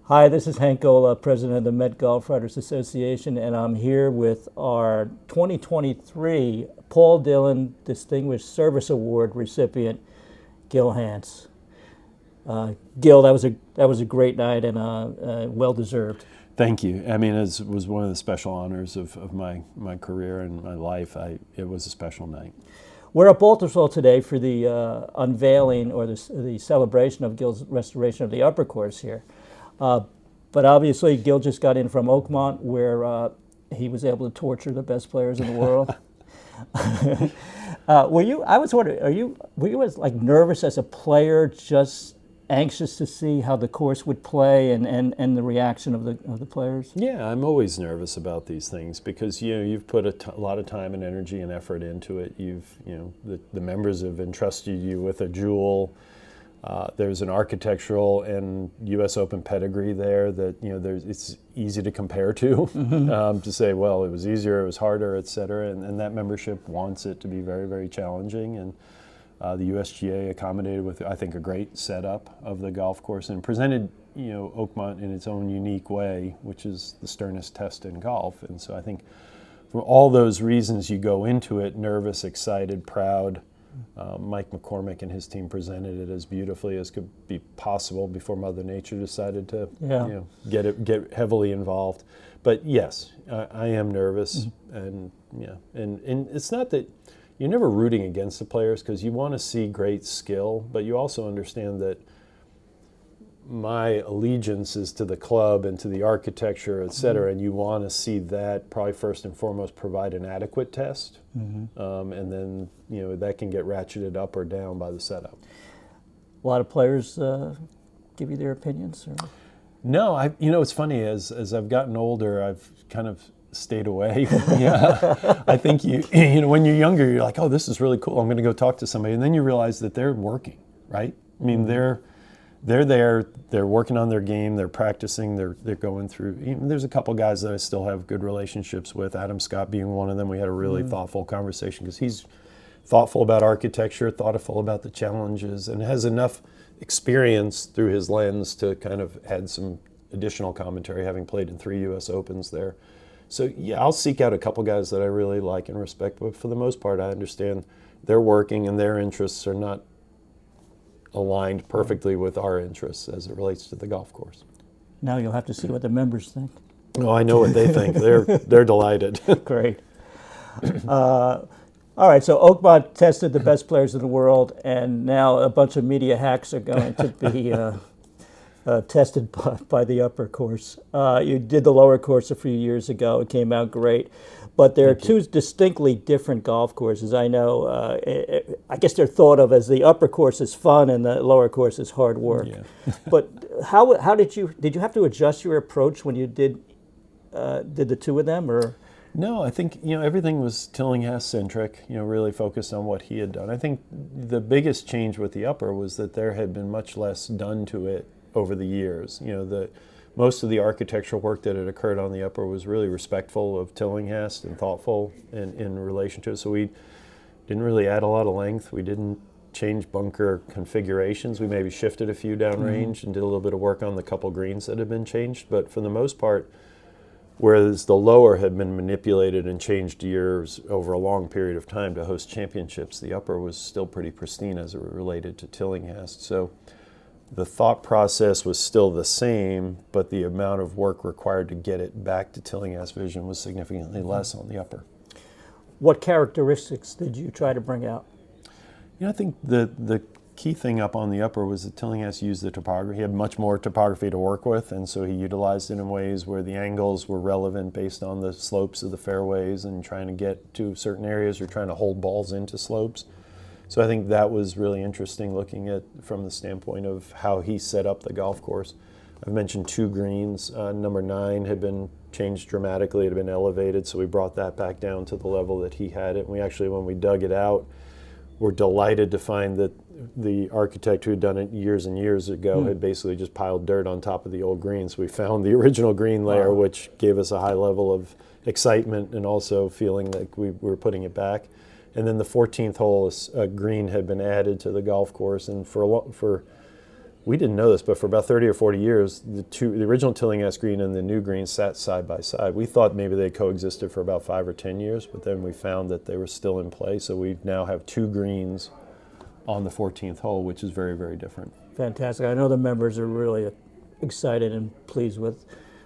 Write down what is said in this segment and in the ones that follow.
Hi, this is Hank Gola, president of the Met Golf Writers Association, and I'm here with our 2023 Paul Dillon Distinguished Service Award recipient, Gil Hanse. Gil, that was a great night and well deserved. Thank you. I mean, it was one of the special honors of my career and my life. It was a special night. We're at Baltusrol today for the unveiling or the celebration of Gil's restoration of the upper course here. But obviously, Gil just got in from Oakmont, where he was able to torture the best players in the world. Were you? I was wondering, were you like nervous as a player, just anxious to see how the course would play and the reaction of the players? Yeah, I'm always nervous about these things because you've put a lot of time and energy and effort into it. The members have entrusted you with a jewel. There's an architectural and U.S. Open pedigree there that it's easy to compare to. To say, well, it was easier, it was harder, et cetera, and that membership wants it to be very, very challenging. And the USGA accommodated with, I think, a great setup of the golf course and presented Oakmont in its own unique way, which is the sternest test in golf. And so I think for all those reasons, you go into it nervous, excited, proud. Mike McCormick and his team presented it as beautifully as could be possible before Mother Nature decided to get heavily involved. But yes, I am nervous, and it's not that you're never rooting against the players because you want to see great skill, but you also understand that my allegiance is to the club and to the architecture, et cetera, and you want to see that probably first and foremost provide an adequate test, and then that can get ratcheted up or down by the setup. A lot of players give you their opinions? Or? No, it's funny, as I've gotten older, I've kind of stayed away. Yeah, I think when you're younger, you're like, oh, this is really cool, I'm going to go talk to somebody, and then you realize that they're working, right? I mean, they're there, they're working on their game, they're practicing, they're going through. There's a couple guys that I still have good relationships with, Adam Scott being one of them. We had a really thoughtful conversation because he's thoughtful about architecture, thoughtful about the challenges, and has enough experience through his lens to kind of add some additional commentary, having played in 3 U.S. Opens there. So yeah, I'll seek out a couple guys that I really like and respect, but for the most part, I understand they're working and their interests are not aligned perfectly with our interests as it relates to the golf course. Now you'll have to see what the members think. Oh, I know what they think. They're delighted. Great. All right, so Oakmont tested the best players in the world, and now a bunch of media hacks are going to be tested by the upper course. You did the lower course a few years ago. It came out great. But there are two distinctly different golf courses. I know, I guess they're thought of as the upper course is fun and the lower course is hard work. Yeah. But how did you have to adjust your approach when you did the two of them, or? No, I think everything was Tillinghast centric. Really focused on what he had done. I think the biggest change with the upper was that there had been much less done to it over the years. Most of the architectural work that had occurred on the upper was really respectful of Tillinghast and thoughtful in relation to it. So we didn't really add a lot of length. We didn't change bunker configurations. We maybe shifted a few downrange and did a little bit of work on the couple greens that had been changed. But for the most part, whereas the lower had been manipulated and changed years over a long period of time to host championships, the upper was still pretty pristine as it related to Tillinghast. So the thought process was still the same, but the amount of work required to get it back to Tillinghast vision was significantly less on the upper. What characteristics did you try to bring out? I think the key thing up on the upper was that Tillinghast used the topography. He had much more topography to work with, and so he utilized it in ways where the angles were relevant based on the slopes of the fairways and trying to get to certain areas or trying to hold balls into slopes. So I think that was really interesting looking at from the standpoint of how he set up the golf course. I've mentioned 2 greens. Number 9 had been changed dramatically. It had been elevated, so we brought that back down to the level that he had it. And we actually, when we dug it out, were delighted to find that the architect who had done it years and years ago had basically just piled dirt on top of the old greens. So we found the original green layer, which gave us a high level of excitement and also feeling like we were putting it back. And then the 14th hole, green had been added to the golf course, and for we didn't know this, but for about 30 or 40 years, the original Tillinghast green and the new green sat side by side. We thought maybe they coexisted for about 5 or 10 years, but then we found that they were still in play. So we now have 2 greens on the 14th hole, which is very, very different. Fantastic. I know the members are really excited and pleased with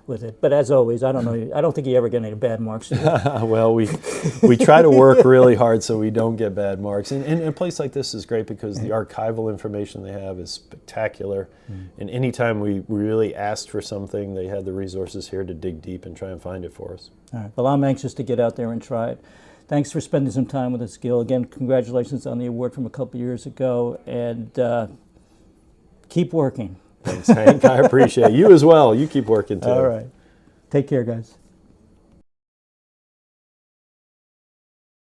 it. But as always, I don't think you ever get any bad marks. Well, we try to work really hard so we don't get bad marks. And a place like this is great because the archival information they have is spectacular. And anytime we really asked for something, they had the resources here to dig deep and try and find it for us. All right. Well, I'm anxious to get out there and try it. Thanks for spending some time with us, Gil. Again, congratulations on the award from a couple years ago, and keep working. Thanks, Hank. I appreciate it. You as well. You keep working too. All right. Take care, guys.